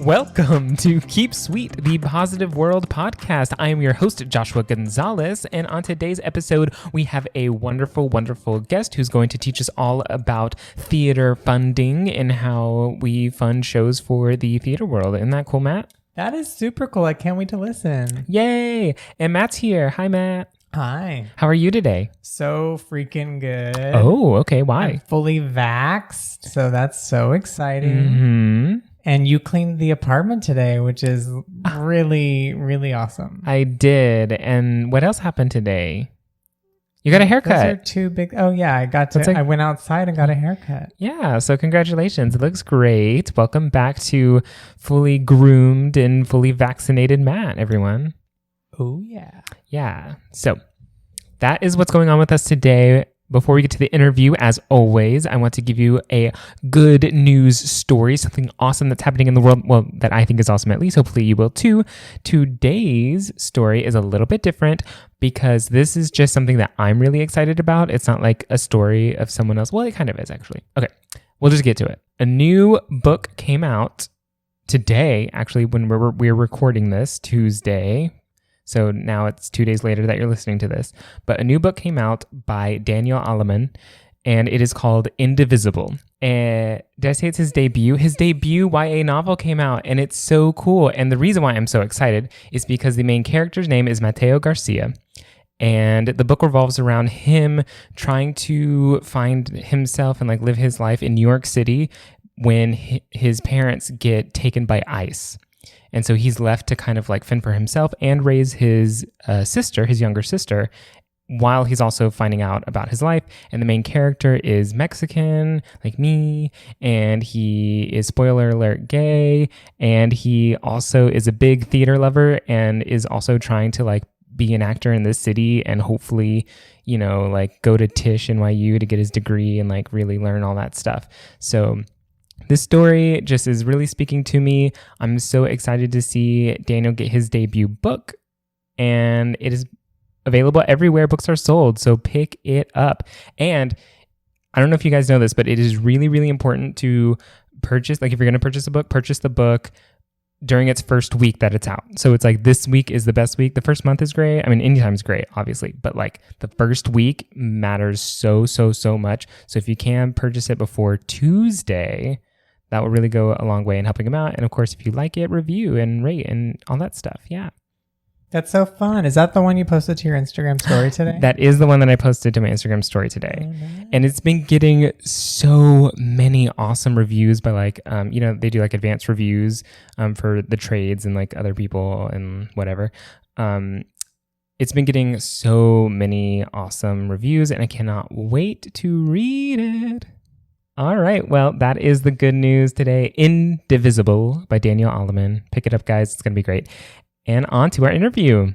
Welcome to Keep Sweet, the Positive World podcast. I am your host, Joshua Gonzalez, and on today's episode, we have a wonderful, wonderful guest who's going to teach us all about theater funding and how we fund shows for the theater world. Isn't that cool, Matt? That is super cool. I can't wait to listen. Yay! And Matt's here. Hi, Matt. Hi. How are you today? So freaking good. Oh, okay. Why? I'm fully vaxxed, so that's so exciting. Mm-hmm. And you cleaned the apartment today, which is really, really awesome. I did. And what else happened today? You got a haircut. Those are two big... Oh, yeah. I went outside and got a haircut. Yeah. So congratulations. It looks great. Welcome back to fully groomed and fully vaccinated Matt, everyone. Oh, yeah. Yeah. So that is what's going on with us today. Before we get to the interview, as always, I want to give you a good news story, something awesome that's happening in the world. Well, that I think is awesome, at least. Hopefully you will too. Today's story is a little bit different because this is just something that I'm really excited about. It's not like a story of someone else. Well, it kind of is, actually. Okay, we'll just get to it. A new book came out today, actually, when we're recording this, Tuesday. So now it's 2 days later that you're listening to this. But a new book came out by Daniel Alleman, and it is called Indivisible. Did I say it's his debut? His debut YA novel came out, and it's so cool. And the reason why I'm so excited is because the main character's name is Mateo Garcia. And the book revolves around him trying to find himself and like live his life in New York City when his parents get taken by ICE. And so he's left to kind of like fend for himself and raise his sister, his younger sister, while he's also finding out about his life. And the main character is Mexican, like me, and he is, spoiler alert, gay. And he also is a big theater lover and is also trying to like be an actor in this city and hopefully, you know, like go to Tisch NYU to get his degree and like really learn all that stuff. So this story just is really speaking to me. I'm so excited to see Daniel get his debut book, and it is available everywhere books are sold, so pick it up. And I don't know if you guys know this, but it is really, really important to purchase, like if you're going to purchase a book, purchase the book during its first week that it's out. So it's like this week is the best week. The first month is great. I mean, anytime is great, obviously, but like the first week matters so much. So if you can purchase it before Tuesday, that will really go a long way in helping him out. And of course, if you like it, review and rate and all that stuff. Yeah. That's so fun. Is that the one you posted to your Instagram story today? That is the one that I posted to my Instagram story today. Oh, nice. And it's been getting so many awesome reviews by like, they do like advanced reviews for the trades and like other people and whatever. It's been getting so many awesome reviews and I cannot wait to read it. All right. Well, that is the good news today. Indivisible by Daniel Alleman. Pick it up, guys. It's going to be great. And on to our interview.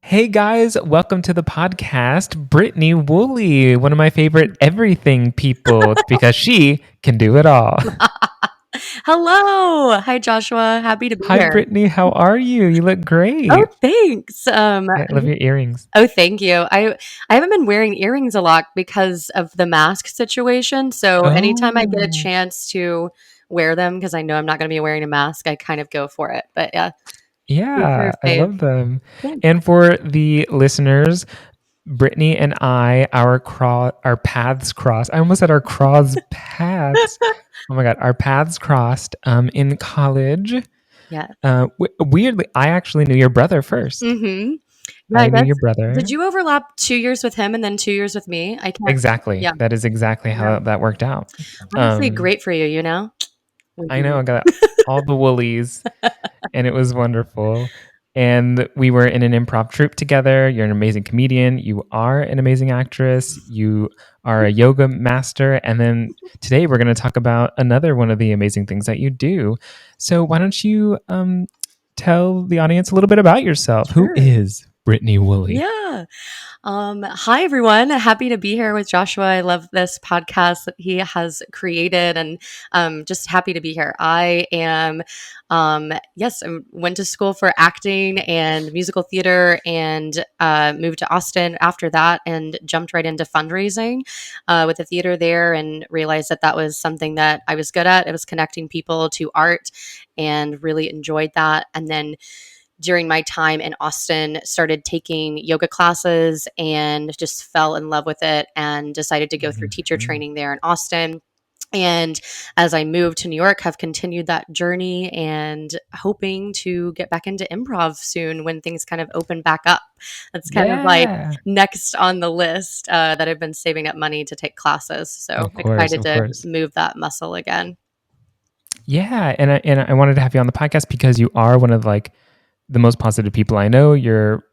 Hey, guys. Welcome to the podcast. Brittney Woolley, one of my favorite everything people because she can do it all. Hello. Hi, Joshua. Happy to be here. Hi, Brittney. How are you? You look great. Oh, thanks. I love your earrings. Oh, thank you. I haven't been wearing earrings a lot because of the mask situation. So anytime I get a chance to wear them, because I know I'm not going to be wearing a mask, I kind of go for it. But yeah. Yeah, I love them. Yeah. And for the listeners, Brittney and I, our paths crossed. I almost said our cross paths. Oh my God, our paths crossed in college. Yeah. Weirdly, I actually knew your brother first. Mm-hmm. Yeah, I knew your brother. Did you overlap 2 years with him and then 2 years with me? I can't. Exactly. Yeah. That is exactly how that worked out. Honestly, great for you, you know? I know. I got all the woolies and it was wonderful. And we were in an improv troupe together. You're an amazing comedian. You are an amazing actress. You are a yoga master. And then today we're going to talk about another one of the amazing things that you do. So why don't you tell the audience a little bit about yourself? Sure. Who is Brittney Woolley? Yeah. Yeah. Hi, everyone. Happy to be here with Joshua. I love this podcast that he has created and just happy to be here. I am, yes, I went to school for acting and musical theater and moved to Austin after that and jumped right into fundraising with the theater there and realized that that was something that I was good at. It was connecting people to art and really enjoyed that. And then during my time in Austin, started taking yoga classes and just fell in love with it and decided to go through teacher Mhm. training there in Austin. And as I moved to New York, have continued that journey and hoping to get back into improv soon when things kind of open back up. That's kind of like Yeah. next on the list that I've been saving up money to take classes. So Of course, excited of to course. move that muscle again. Yeah, and I wanted to have you on the podcast because you are one of like the most positive people I know. You're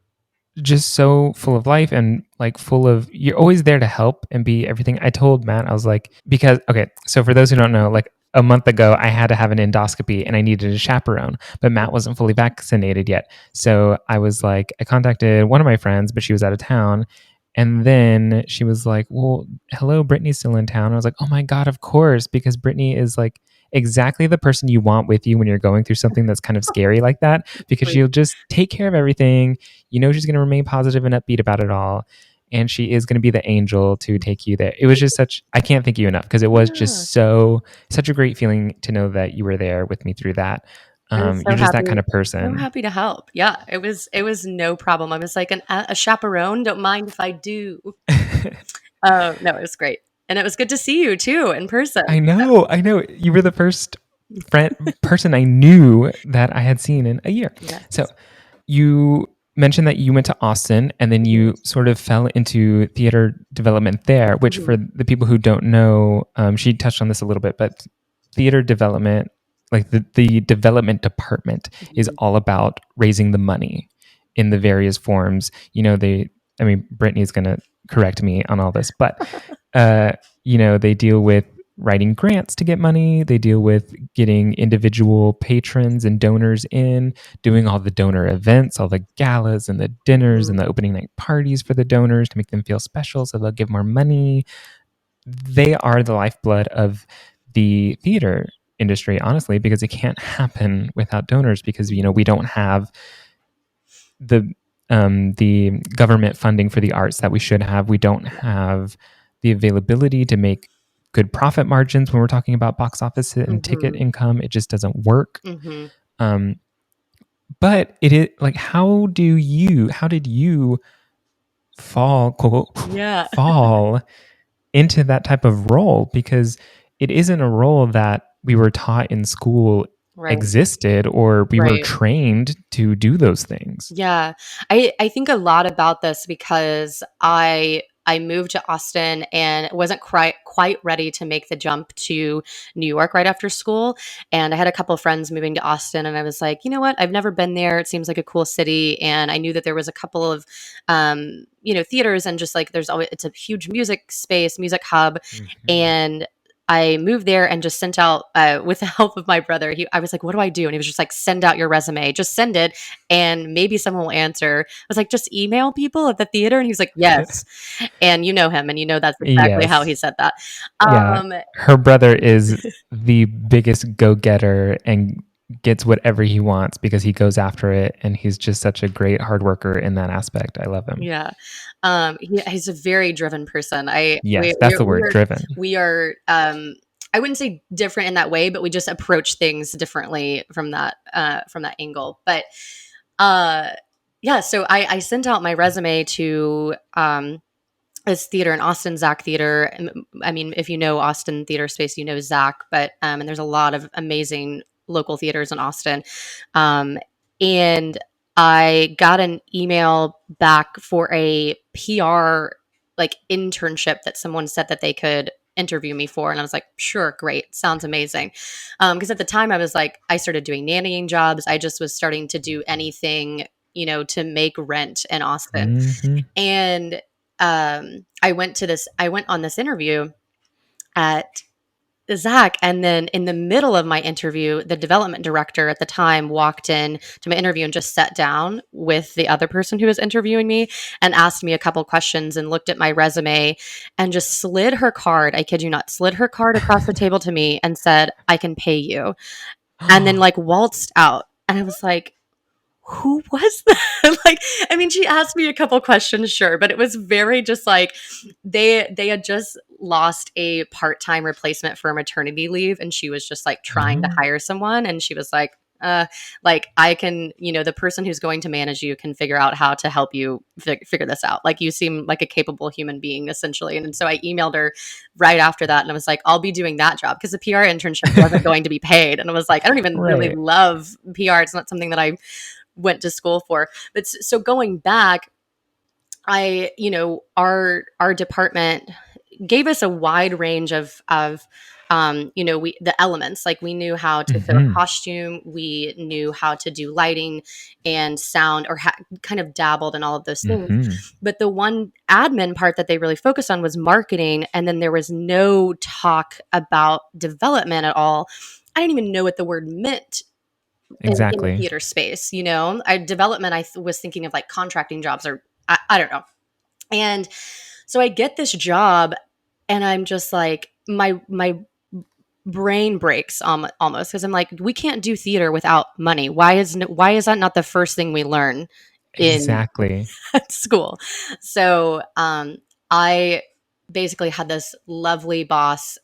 just so full of life and like full of you're always there to help and be everything. I told Matt, I was like, because okay, so for those who don't know, like a month ago I had to have an endoscopy and I needed a chaperone, but Matt wasn't fully vaccinated yet. So I was like, I contacted one of my friends, but she was out of town. And then she was like, well, hello, Brittany's still in town. I was like, oh my God, of course, because Brittany is like exactly the person you want with you when you're going through something that's kind of scary like that, because Sweet. she'll just take care of everything. You know, she's going to remain positive and upbeat about it all. And she is going to be the angel to take you there. It was just such, I can't thank you enough because it was Yeah. just such a great feeling to know that you were there with me through that. I was You're just that kind of so person. happy to help. Yeah, it was no problem. I was like a chaperone. Don't mind if I do. No, it was great, and it was good to see you too in person. I know, I know. You were the first person I knew that I had seen in a year. So Yes. you mentioned that you went to Austin and then Mhm. you sort of fell into theater development there, which Mhm. for the people who don't know, she touched on this a little bit, but theater development, like the development department is Mhm. all about raising the money in the various forms. You know, I mean, Brittany's going to correct me on all this, but, uh, you know, they deal with writing grants to get money. They deal with getting individual patrons and donors in, doing all the donor events, all the galas and the dinners Mhm. and the opening night parties for the donors to make them feel special so they'll give more money. They are the lifeblood of the theater industry, honestly, because it can't happen without donors because, you know, we don't have the government funding for the arts that we should have. We don't have the availability to make good profit margins when we're talking about box office and ticket Mhm. income. It just doesn't work. Mhm. Um, but it is like, how did you fall, quote, Yeah. fall into that type of role? Because it isn't a role that we were taught in school Right. existed or we were Right. trained to do those things. Yeah. I think a lot about this because I moved to Austin and wasn't quite ready to make the jump to New York right after school. And I had a couple of friends moving to Austin and I was like, you know what? I've never been there. It seems like a cool city. And I knew that there was a couple of theaters and just like there's always it's a huge music space, music hub. Mhm. And I moved there and just sent out with the help of my brother. I was like, "What do I do?" And he was just like, "Send out your resume. Just send it, and maybe someone will answer." I was like, "Just email people at the theater," and he was like, "Yes." And you know him, and you know that's exactly how he Yes. said that. Yeah. Um, Her brother is the biggest go-getter and gets whatever he wants because he goes after it and he's just such a great hard worker in that aspect. I love him. yeah, he's a very driven person. I Yes, that's the word, driven. we are. I wouldn't say different in that way, but we just approach things differently from that angle. But uh, yeah, so I sent out my resume to this theater in Austin, Zach Theater. I mean, if you know Austin theater space, you know Zach, but and there's a lot of amazing local theaters in Austin. Um, and I got an email back for a PR like internship that someone said that they could interview me for, and I was like, sure, great, sounds amazing. Because at the time I was like, I started doing nannying jobs. I just was starting to do anything, to make rent in Austin. Hmm. And I went on this interview at Zach. And then in the middle of my interview, the development director at the time walked in to my interview and just sat down with the other person who was interviewing me and asked me a couple questions and looked at my resume and just slid her card. I kid you not, slid her card across the table to me and said, "I can pay you." And then like waltzed out. And I was like, who was that? Like, I mean, she asked me a couple questions, sure, but it was very just like they had just lost a part-time replacement for maternity leave, and she was just like trying to Oh, hire someone, and she was like I can, the person who's going to manage you can figure out how to help you figure this out. Like you seem like a capable human being, essentially. And so I emailed her right after that, and I was like, I'll be doing that job because the PR internship wasn't going to be paid, and I was like, I don't even really right. love PR. It's not something that I went to school for. But so going back, our department gave us a wide range of we the elements. Like we knew how to sew a Hmm. costume, we knew how to do lighting and sound, or kind of dabbled in all of those things. Hmm. But the one admin part that they really focused on was marketing, and then there was no talk about development at all. I didn't even know what the word meant in the Exactly. theater space. Development, was thinking of like contracting jobs, or I don't know. And so I get this job, and I'm just like, my brain breaks almost, because I'm like, we can't do theater without money. Why is that not the first thing we learn in Exactly. school? So I basically had this lovely boss,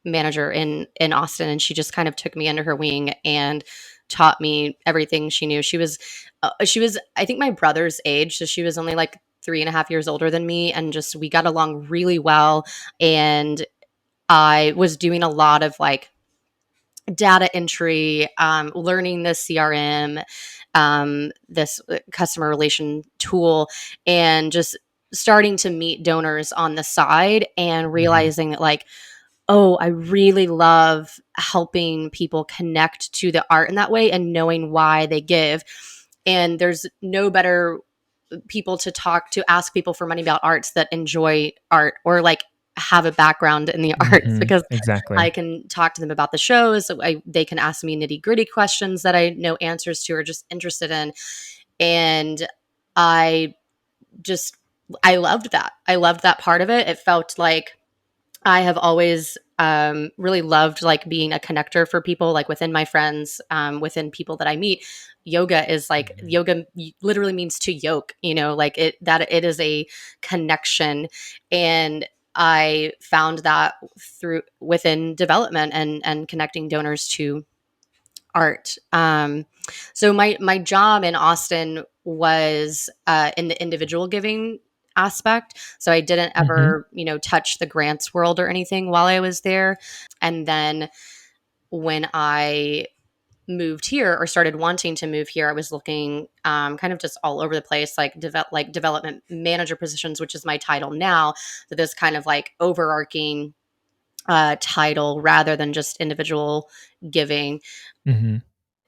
manager in Austin, and she just kind of took me under her wing and taught me everything she knew. She was I think my brother's age, so she was only like 3.5 years older than me, and just we got along really well. And I was doing a lot of like data entry, learning the CRM, this customer relation tool, and just starting to meet donors on the side and Hmm. realizing that, like, oh, I really love helping people connect to the art in that way and knowing why they give. And there's no better people to talk to, ask people for money about arts that enjoy art or like have a background in the arts, Hmm. because I Exactly. can talk to them about the shows. They can ask me nitty gritty questions that I know answers to or just interested in. And I just, I loved that. I loved that part of it. It felt like I have always really loved like being a connector for people, like within my friends, within people that I meet. Mhm. Yoga literally means to yoke, like it is a connection. And I found that through within development and connecting donors to art. So my job in Austin was in the individual giving aspect. So I didn't Hmm. ever, touch the grants world or anything while I was there. And then when I moved here or started wanting to move here, I was looking kind of just all over the place, like development manager positions, which is my title now. So this kind of like overarching title rather than just individual giving. Hmm.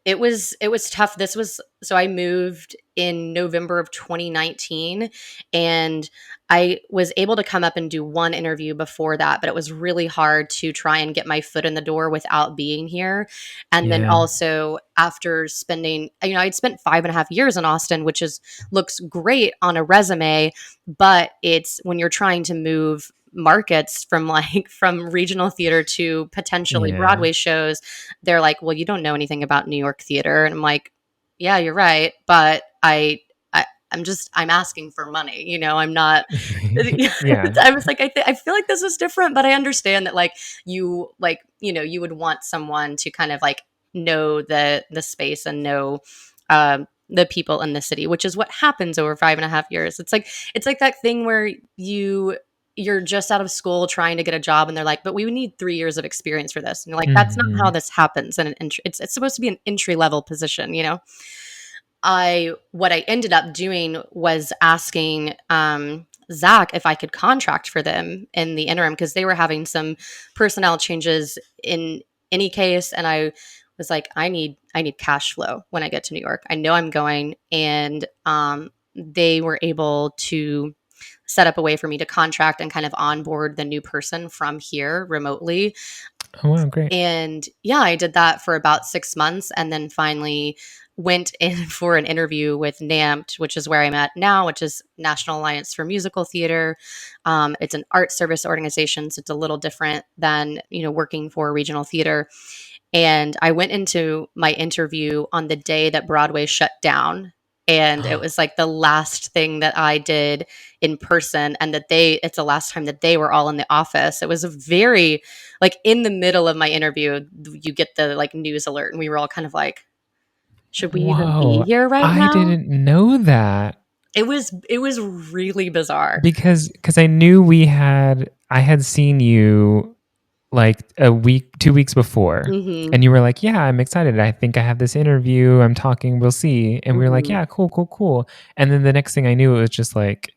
It was tough. This was so I moved in November of 2019, and I was able to come up and do one interview before that, but it was really hard to try and get my foot in the door without being here. And then Yeah. also after spending, I'd spent 5.5 years in Austin, which is looks great on a resume, but it's when you're trying to move markets from like from regional theater to potentially Yeah. Broadway shows, they're like, "Well, you don't know anything about New York theater." And I'm like, "Yeah, you're right, but I'm asking for money, I'm not." Yeah. I was like, I feel like this is different, but I understand that you would want someone to kind of like know the space and know the people in the city, which is what happens over 5.5 years. It's like that thing where you're just out of school trying to get a job, and they're like, but we would need 3 years of experience for this, and you're like, that's not how Hmm. this happens. And it's supposed to be an entry level position. I What I ended up doing was asking Zach if I could contract for them in the interim, because they were having some personnel changes in any case. And I was like, I need cash flow when I get to New York. I know I'm going. And they were able to set up a way for me to contract and kind of onboard the new person from here remotely. Oh, wow, great. And yeah, I did that for about 6 months and then finally went in for an interview with NAMT, which is where I'm at now, which is National Alliance for Musical Theater. It's an art service organization, so it's a little different than, working for a regional theater. And I went into my interview on the day that Broadway shut down. And it was like the last thing that I did in person, and it's the last time that they were all in the office. It was a very, like, in the middle of my interview, you get the like news alert, and we were all kind of like, should we even be Whoa, here right I now? didn't know that. It was really bizarre. Because I knew I had seen you like a week, 2 weeks before. Hmm. And you were like, yeah, I'm excited. I think I have this interview. I'm talking. We'll see. And we were like, Hmm. yeah, cool, cool, cool. And then the next thing I knew, it was just like,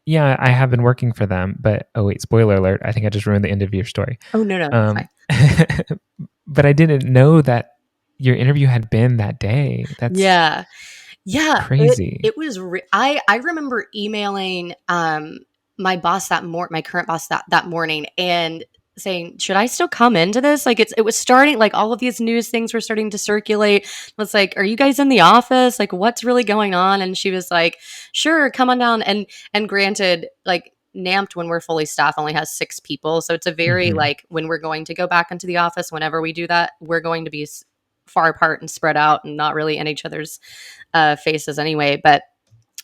yeah, I have been working for them. But oh, wait, spoiler alert. I think I just ruined the end of your story. Oh, no, it's fine. But I didn't know that your interview had been that day. That's Yeah. crazy. It was. I remember emailing my boss my current boss that morning, and saying, should I still come into this? Like, it was starting, like, all of these news things were starting to circulate. It's like, are you guys in the office? Like, what's really going on? And she was like, sure, come on down. And granted, like, NAMT, when we're fully staffed, only has 6 people, so it's a very Mhm. like, when we're going to go back into the office, whenever we do that, we're going to be far apart and spread out and not really in each other's faces anyway. But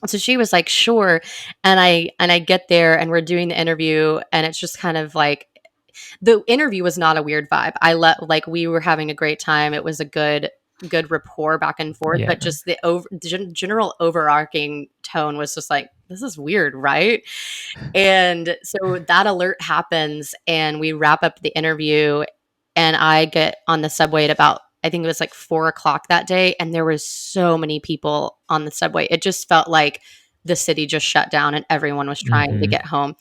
so she was like, sure. And I get there and we're doing the interview, and it's just kind of like, the interview was not a weird vibe. Like, we were having a great time. It was a good rapport back and forth, Yeah. but just the general overarching tone was just like, this is weird, right? And so that alert happens, and we wrap up the interview, and I get on the subway at about, I think it was like 4 o'clock that day, and there was so many people on the subway. It just felt like the city just shut down and everyone was trying to Mhm. get home.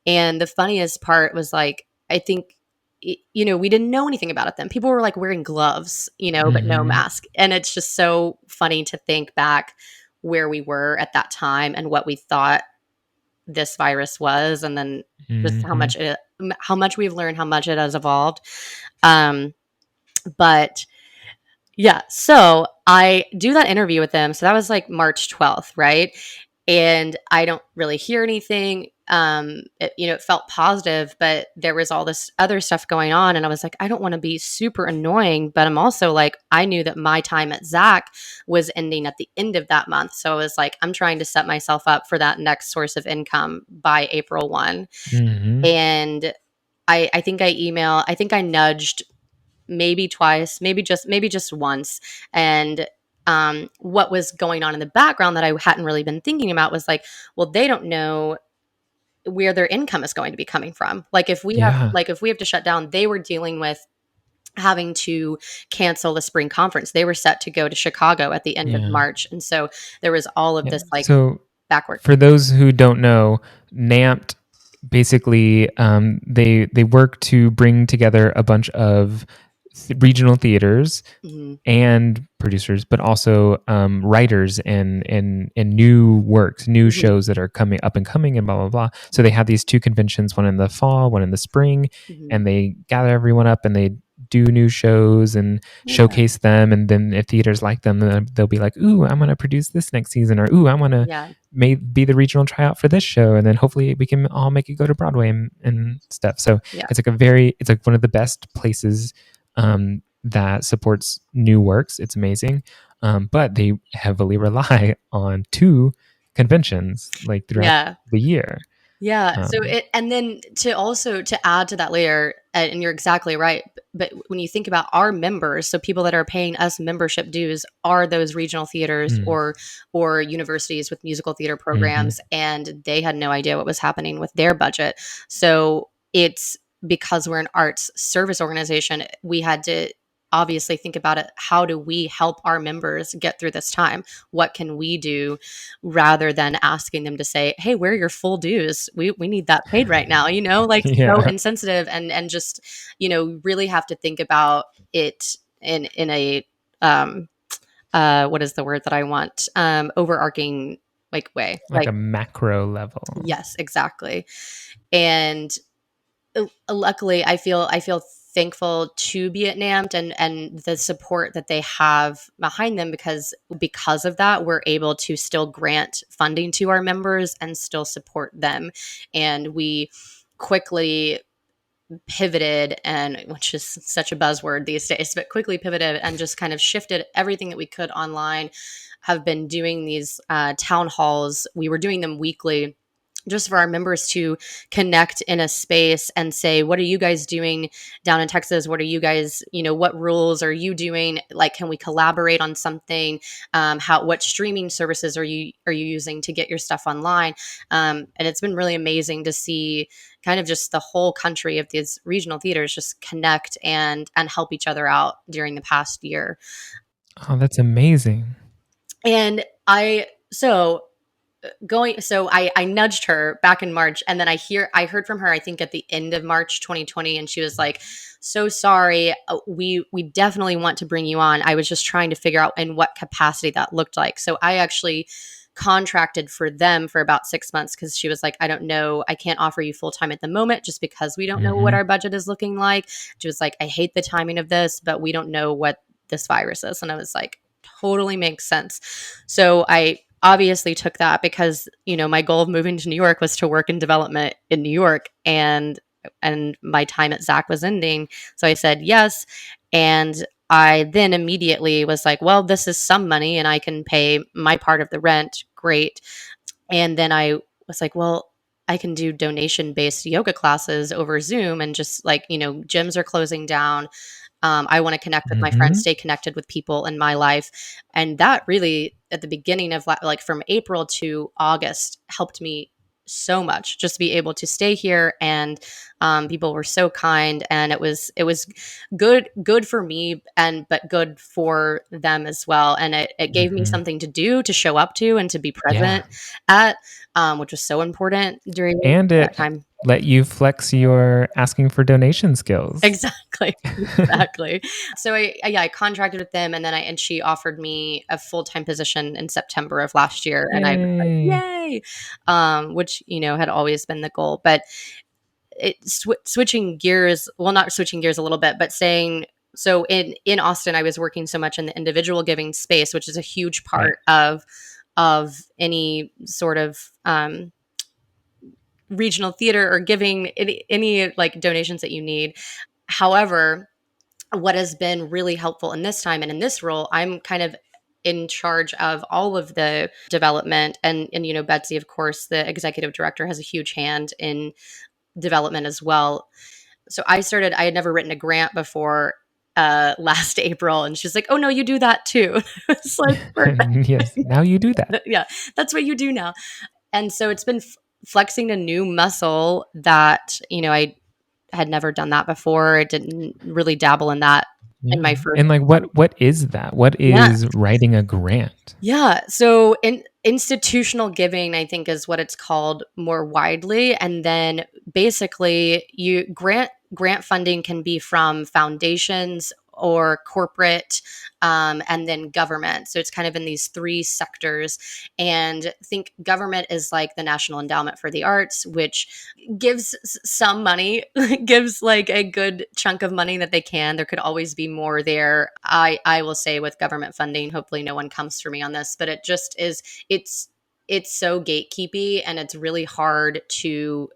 And the funniest part was, like, I think, we didn't know anything about it then. People were like wearing gloves, but no Mhm. mask. And it's just so funny to think back where we were at that time and what we thought this virus was, and then just Mhm. how much we've learned, how much it has evolved. Um, but yeah, so I do that interview with them. So that was like March 12th, right? And I don't really hear anything. It felt positive, but there was all this other stuff going on. And I was like, I don't want to be super annoying, but I'm also like, I knew that my time at Zach was ending at the end of that month. So I was like, I'm trying to set myself up for that next source of income by April 1. Mhm. And I think I nudged maybe twice, maybe just once. And what was going on in the background that I hadn't really been thinking about was like, well, they don't know where their income is going to be coming from. Yeah. Like, if we have to shut down, they were dealing with having to cancel the spring conference. They were set to go to Chicago at the end of Yeah. March. And so there was all of Yeah. this like So backward. for those who don't know, NAMT basically they work to bring together a bunch of regional theaters Mhm. and producers, but also writers and new works, new Mhm. shows that are coming up and coming and blah blah blah. So they have these 2 conventions, one in the fall, one in the spring, Mhm. and they gather everyone up and they do new shows and Yeah. showcase them. And then if theaters like them, then they'll be like, "Ooh, I'm gonna produce this next season," or "Ooh, I want to Yeah. be the regional tryout for this show," and then hopefully we can all make it go to Broadway and stuff. So Yeah. it's like one of the best places that supports new works. It's amazing. But they heavily rely on 2 conventions like throughout Yeah. the year. Yeah. So Um, and then to add to that layer, and you're exactly right. But when you think about our members, so people that are paying us membership dues are those regional theaters mm, or universities with musical theater mhm. programs, and they had no idea what was happening with their budget. So it's because we're an arts service organization, we had to obviously think about it. How do we help our members get through this time? What can we do, rather than asking them to say, hey, where are your full dues? We need that paid right now, like, so Yeah. insensitive, and just, really have to think about it in a what is the word that I want? Overarching, way. Like a macro level. Yes, exactly. And luckily I feel thankful to be at NAMT and the support that they have behind them, because of that we're able to still grant funding to our members and still support them. And we quickly pivoted, and which is such a buzzword these days, but quickly pivoted and just kind of shifted everything that we could online. Have been doing these town halls. We were doing them weekly, just for our members to connect in a space and say, what are you guys doing down in Texas? What are you guys, what rules are you doing? Like, can we collaborate on something? What streaming services are you using to get your stuff online? And it's been really amazing to see kind of just the whole country of these regional theaters just connect and help each other out during the past year. Oh, that's amazing. And I nudged her back in March, and then I heard from her, I think at the end of March 2020, and she was like, so sorry, we definitely want to bring you on. I was just trying to figure out in what capacity that looked like. So I actually contracted for them for about 6 months, because she was like, I don't know, I can't offer you full time at the moment just because we don't know what our budget is looking like. She was like, I hate the timing of this, but we don't know what this virus is. And I was like, totally makes sense. So I obviously took that, because my goal of moving to New York was to work in development in New York, and my time at Zach was ending. So I said yes. And I then immediately was like, well, this is some money and I can pay my part of the rent. Great. And then I was like, well, I can do donation based yoga classes over Zoom, and just like, gyms are closing down. I want to connect with my friends, stay connected with people in my life. And that really, at the beginning of like from April to August, helped me so much, just to be able to stay here. And people were so kind, and it was good for me, but good for them as well. And it gave me something to do, to show up to, and to be present at, which was so important during that time. Let you flex your asking for donation skills. Exactly. So I contracted with them, and then she offered me a full-time position in September of last year. Yay. And I was like, yay, which, had always been the goal. But switching gears, well, not switching gears a little bit, but saying, so in Austin, I was working so much in the individual giving space, which is a huge part of any sort of regional theater or giving any like donations that you need. However, what has been really helpful in this time and in this role, I'm kind of in charge of all of the development, and Betsy, of course, the executive director, has a huge hand in development as well. So I had never written a grant before last April, and she's like, oh no, you do that too. It's like, yes, now you do that. Yeah, that's what you do now. And so it's been flexing a new muscle that, I had never done that before. I didn't really dabble in that in my first. And like, what is that? What is writing a grant? Yeah. So institutional giving, I think, is what it's called more widely. And then basically grant funding can be from foundations or corporate, and then government. So it's kind of in these three sectors. And I think government is like the National Endowment for the Arts, which gives some money, gives like a good chunk of money that they can. There could always be more there. I will say with government funding, hopefully no one comes for me on this, but it just is, it's so gatekeepy, and it's really hard to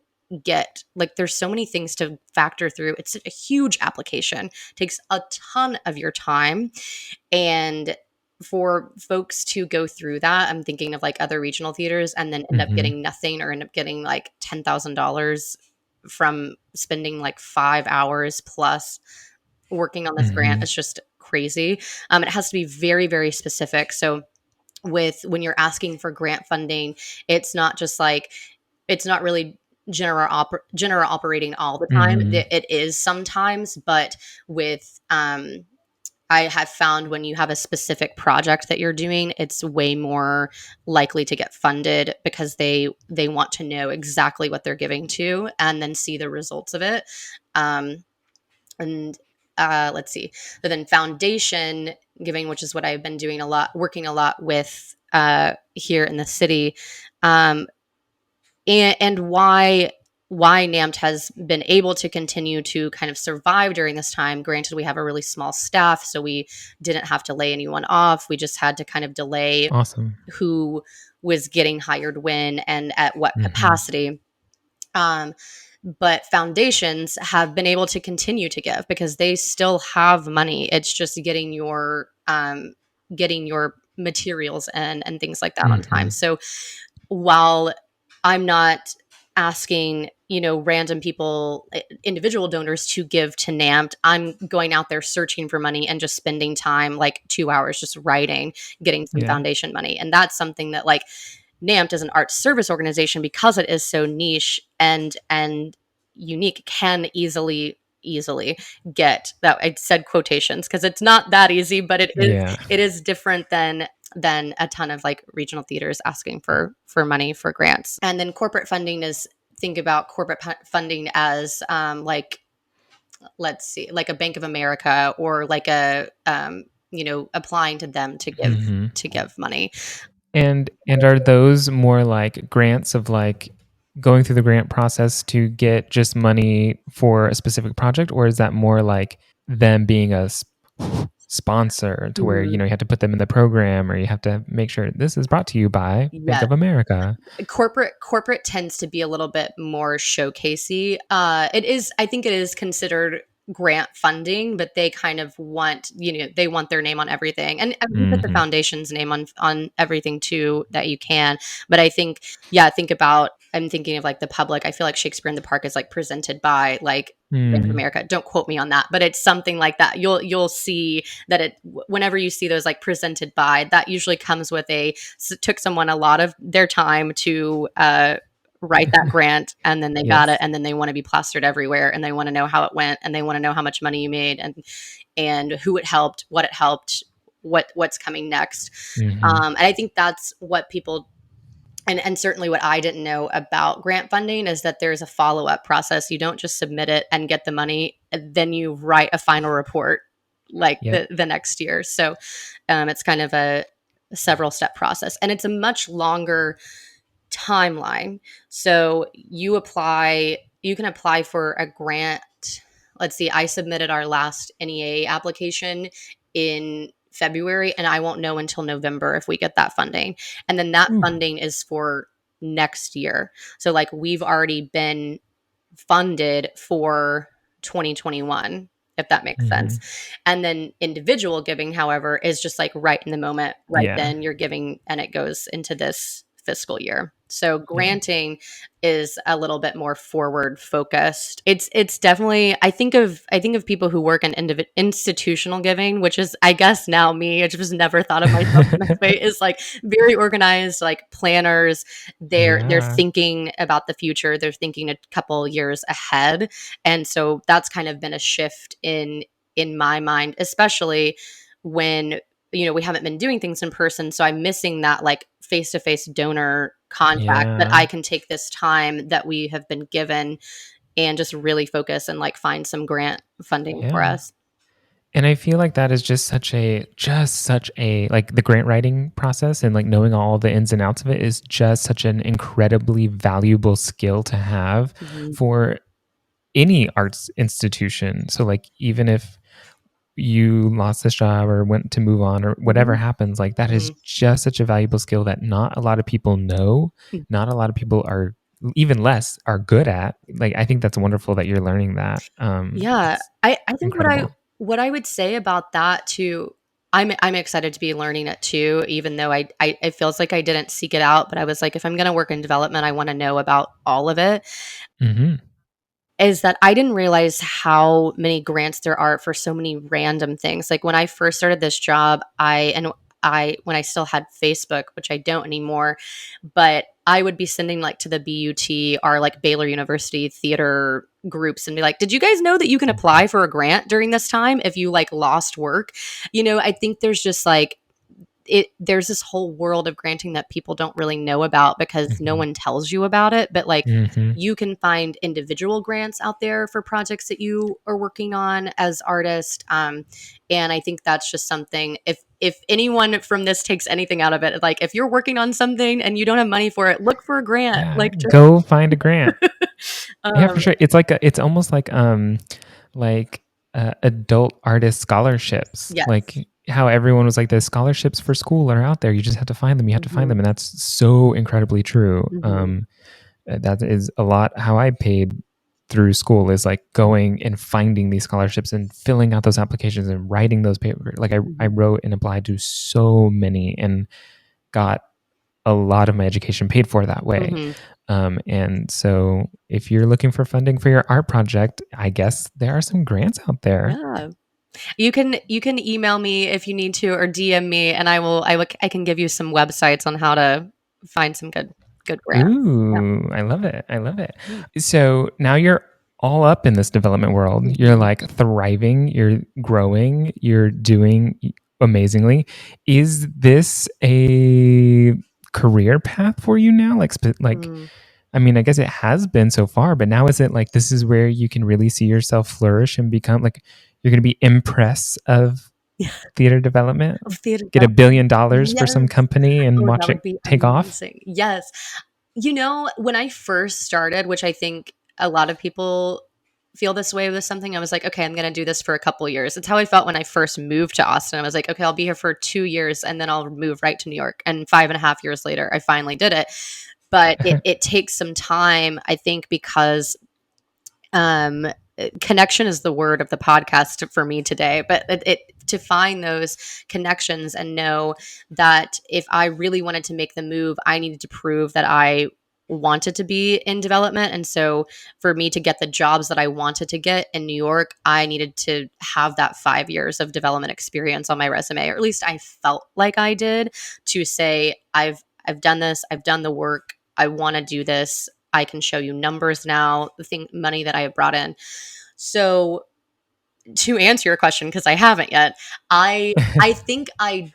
get, like, there's so many things to factor through. It's a huge application, takes a ton of your time. And for folks to go through that, I'm thinking of like other regional theaters and then end up getting nothing, or end up getting like $10,000 from spending like 5 hours plus working on this grant. It's just crazy. It has to be very, very specific. So when you're asking for grant funding, it's not just like, it's not really general operating all the time. It is sometimes, but with I have found when you have a specific project that you're doing, it's way more likely to get funded, because they want to know exactly what they're giving to and then see the results of it. Let's see. So then foundation giving, which is what I've been doing a lot, working a lot with here in the city, and why NAMT has been able to continue to kind of survive during this time. Granted, we have a really small staff, so we didn't have to lay anyone off. We just had to kind of delay Awesome. who was getting hired when and at what capacity. But foundations have been able to continue to give because they still have money. It's just getting your materials and things like that on time. So while I'm not asking, random people, individual donors to give to NAMT, I'm going out there searching for money and just spending time, like 2 hours just writing, getting some foundation money. And that's something that, like, NAMT as an arts service organization, because it is so niche and unique, can easily get that. I said quotations because it's not that easy, but it is different than a ton of like regional theaters asking for money for grants. And then corporate funding is, think about corporate funding as like, let's see, like a Bank of America or like a applying to them to give money. And are those more like grants of like going through the grant process to get just money for a specific project, or is that more like them being a sponsor to where you have to put them in the program, or you have to make sure this is brought to you by Bank of America? Corporate tends to be a little bit more showcasey. I think it is considered grant funding, but they kind of want, they want their name on everything, and you put the foundation's name on everything too that you can. But I think, I'm thinking of like the public. I feel like Shakespeare in the Park is like presented by like Bank of America. Don't quote me on that, but it's something like that. You'll see that whenever you see those like presented by, that usually comes with took someone a lot of their time to write that grant, and then they got it, and then they want to be plastered everywhere, and they want to know how it went, and they want to know how much money you made, and who it helped, what it helped, what's coming next. And I think that's what people, and certainly what I didn't know about grant funding is that there's a follow-up process. You don't just submit it and get the money, and then you write a final report like the next year. So it's kind of a several step process, and it's a much longer timeline. So you can apply for a grant. Let's see, I submitted our last NEA application in February, and I won't know until November if we get that funding. And then that funding is for next year. So like we've already been funded for 2021, if that makes sense. And then individual giving, however, is just like right in the moment, then you're giving, and it goes into this fiscal year. So granting is a little bit more forward focused. It's definitely, I think of people who work in institutional giving, which is, I guess now me, I just never thought of myself in this way, is like very organized, like planners. They're thinking about the future. They're thinking a couple years ahead. And so that's kind of been a shift in my mind, especially when we haven't been doing things in person. So I'm missing that like face-to-face donor contact, that I can take this time that we have been given and just really focus and like find some grant funding for us. And I feel like that is just such a like the grant writing process and like knowing all the ins and outs of it is just such an incredibly valuable skill to have for any arts institution. So like even if you lost this job or went to move on or whatever happens, like that is just such a valuable skill that not a lot of people know, not a lot of people are, even less are good at. Like I think that's wonderful that you're learning that. I think incredible. What I would say about that too, I'm excited to be learning it too, even though it feels like I didn't seek it out, but I was like, if I'm going to work in development, I want to know about all of it. Is that I didn't realize how many grants there are for so many random things. Like when I first started this job, when I still had Facebook, which I don't anymore, but I would be sending like to the BUT or like Baylor University theater groups and be like, did you guys know that you can apply for a grant during this time if you like lost work? I think there's just like, there's this whole world of granting that people don't really know about because no one tells you about it. But like, you can find individual grants out there for projects that you are working on as artists. And I think that's just something, if anyone from this takes anything out of it, like if you're working on something and you don't have money for it, look for a grant. Yeah, Like, go find a grant. Yeah, for sure. It's like it's almost like adult artist scholarships. Yes. Like how everyone was like, the scholarships for school are out there. You just have to find them. You have to find them, and that's so incredibly true. That is a lot how I paid through school, is like going and finding these scholarships and filling out those applications and writing those papers. Like I wrote and applied to so many and got a lot of my education paid for that way. And so if you're looking for funding for your art project, I guess there are some grants out there. Yeah. You can email me if you need to, or DM me, and I can give you some websites on how to find some good grants. Ooh, I love it. I love it. So now you're all up in this development world. You're like thriving, you're growing, you're doing amazingly. Is this a career path for you now? I mean, I guess it has been so far, but now is it like this is where you can really see yourself flourish and become like you're going to be impress of theater development? Get $1 billion for some company and watch it take off? Yes. You know, when I first started, which I think a lot of people feel this way with something, I was like, okay, I'm going to do this for a couple of years. It's how I felt when I first moved to Austin. I was like, okay, I'll be here for 2 years and then I'll move right to New York. And 5.5 years later, I finally did it. But it takes some time, I think, because connection is the word of the podcast for me today. But to find those connections and know that if I really wanted to make the move, I needed to prove that I wanted to be in development. And so for me to get the jobs that I wanted to get in New York, I needed to have that 5 years of development experience on my resume, or at least I felt like I did, to say, I've done this, I've done the work, I want to do this. I can show you numbers now, money that I have brought in. So to answer your question, because I haven't yet, I think I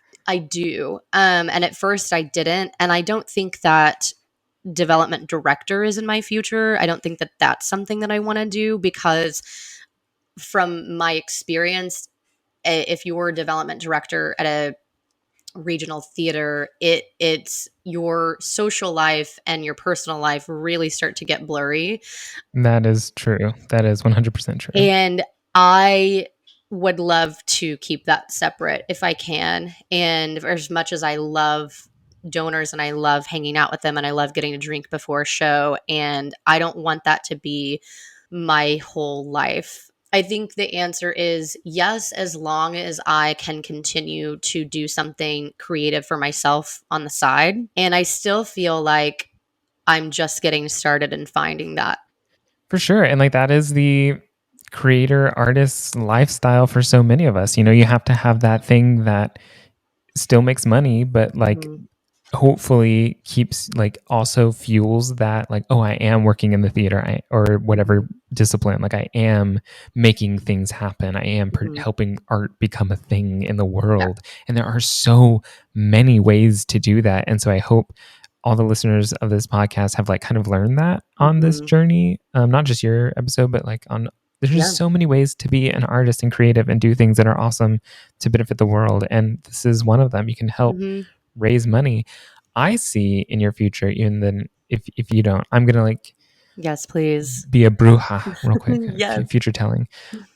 do. And at first I didn't. And I don't think that development director is in my future. I don't think that that's something that I want to do, because from my experience, if you're a development director at a regional theater, it's your social life and your personal life really start to get blurry. That is true. That is 100% true. And I would love to keep that separate if I can. And as much as I love donors and I love hanging out with them and I love getting a drink before a show, and I don't want that to be my whole life. I think the answer is yes, as long as I can continue to do something creative for myself on the side. And I still feel like I'm just getting started in finding that. For sure. And like that is the creator artist lifestyle for so many of us. You know, you have to have that thing that still makes money, but like hopefully keeps like also fuels that, like, oh, I am working in the theater or whatever discipline. Like I am making things happen. I am helping art become a thing in the world. Yeah. And there are so many ways to do that. And so I hope all the listeners of this podcast have like kind of learned that on this journey. Not just your episode, but like there's just so many ways to be an artist and creative and do things that are awesome to benefit the world. And this is one of them. You can help raise money. I see in your future, even then, if you don't, I'm gonna like, yes, please be a bruja real quick. Yes. Future telling.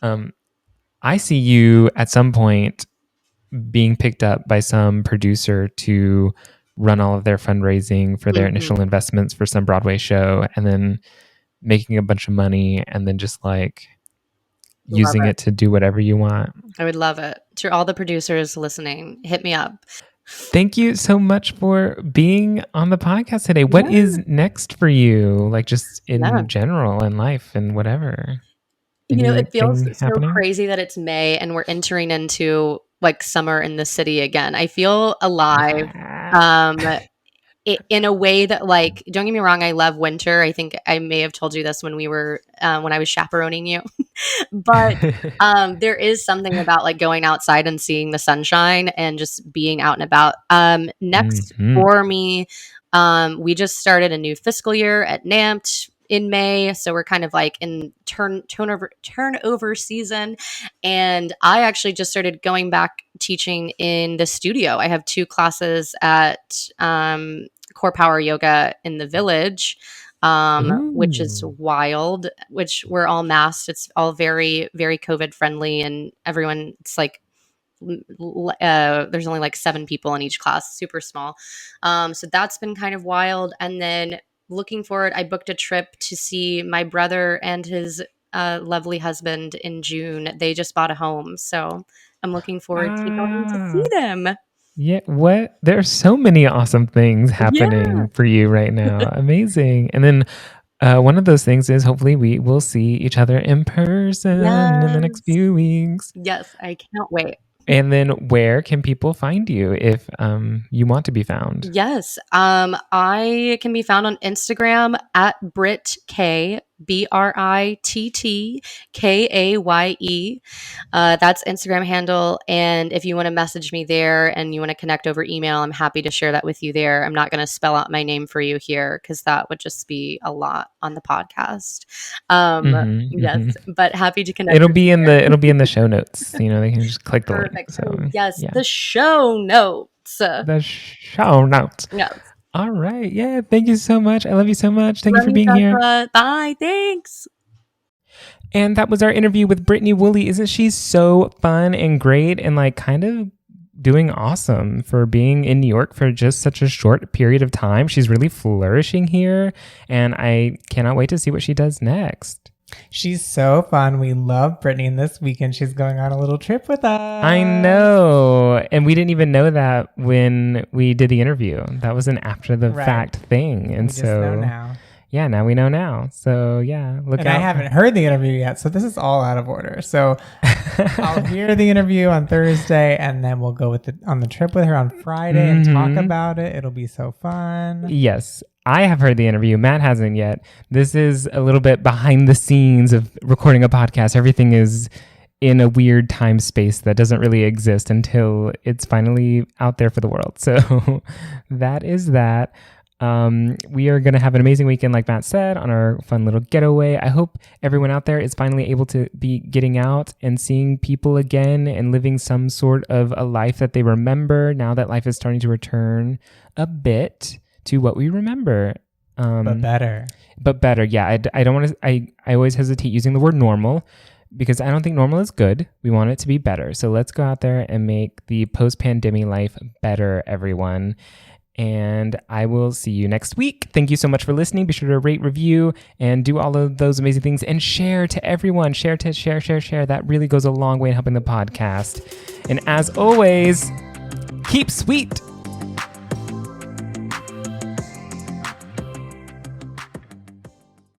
I see you at some point being picked up by some producer to run all of their fundraising for their initial investments for some Broadway show, and then making a bunch of money, and then just like using it to do whatever you want. I would love it. To all the producers listening, hit me up. Thank you so much for being on the podcast today. What is next for you? Like just in general in life and whatever. You know, it feels so crazy that it's May and we're entering into like summer in the city again. I feel alive. in a way that, like, don't get me wrong, I love winter. I think I may have told you this when when I was chaperoning you, but there is something about like going outside and seeing the sunshine and just being out and about. Next for me, we just started a new fiscal year at NAMT in May, so we're kind of like in turnover season, and I actually just started going back teaching in the studio. I have 2 classes at Core Power Yoga in the Village, which is wild, which we're all masked. It's all very, very COVID friendly, and everyone, it's like there's only like 7 people in each class, super small. So that's been kind of wild. And then looking forward, I booked a trip to see my brother and his lovely husband in June. They just bought a home, so I'm looking forward to going to see them. Yeah, what? There are so many awesome things happening for you right now. Amazing. And then one of those things is hopefully we will see each other in person in the next few weeks. Yes, I can't wait. And then where can people find you if you want to be found? Yes. I can be found on Instagram at BrittKay, BrittKaye. That's Instagram handle. And if you want to message me there and you want to connect over email, I'm happy to share that with you there. I'm not going to spell out my name for you here because that would just be a lot on the podcast. Yes, but happy to connect. It'll be in the show notes. You know, they can just click the link. So, yes, the show notes. The show notes. Yes. All right. Yeah. Thank you so much. I love you so much. Thank you for being here. Bye. Thanks. And that was our interview with Brittney Woolley. Isn't she so fun and great and like kind of doing awesome for being in New York for just such a short period of time? She's really flourishing here, and I cannot wait to see what she does next. She's so fun. We love Brittney, and this weekend she's going on a little trip with us. I know. And we didn't even know that when we did the interview. That was an after the fact thing. And we just know now. Yeah, now we know now. So yeah, look out. I haven't heard the interview yet, so this is all out of order. So I'll hear the interview on Thursday, and then we'll go on the trip with her on Friday and talk about it. It'll be so fun. Yes. I have heard the interview. Matt hasn't yet. This is a little bit behind the scenes of recording a podcast. Everything is in a weird time space that doesn't really exist until it's finally out there for the world. So that is that. We are going to have an amazing weekend, like Matt said, on our fun little getaway. I hope everyone out there is finally able to be getting out and seeing people again and living some sort of a life that they remember now that life is starting to return a bit to what we remember. But better. Yeah. I don't want to, I always hesitate using the word normal because I don't think normal is good. We want it to be better. So let's go out there and make the post-pandemic life better, everyone. And I will see you next week. Thank you so much for listening. Be sure to rate, review, and do all of those amazing things. And share to everyone. Share. That really goes a long way in helping the podcast. And as always, keep sweet.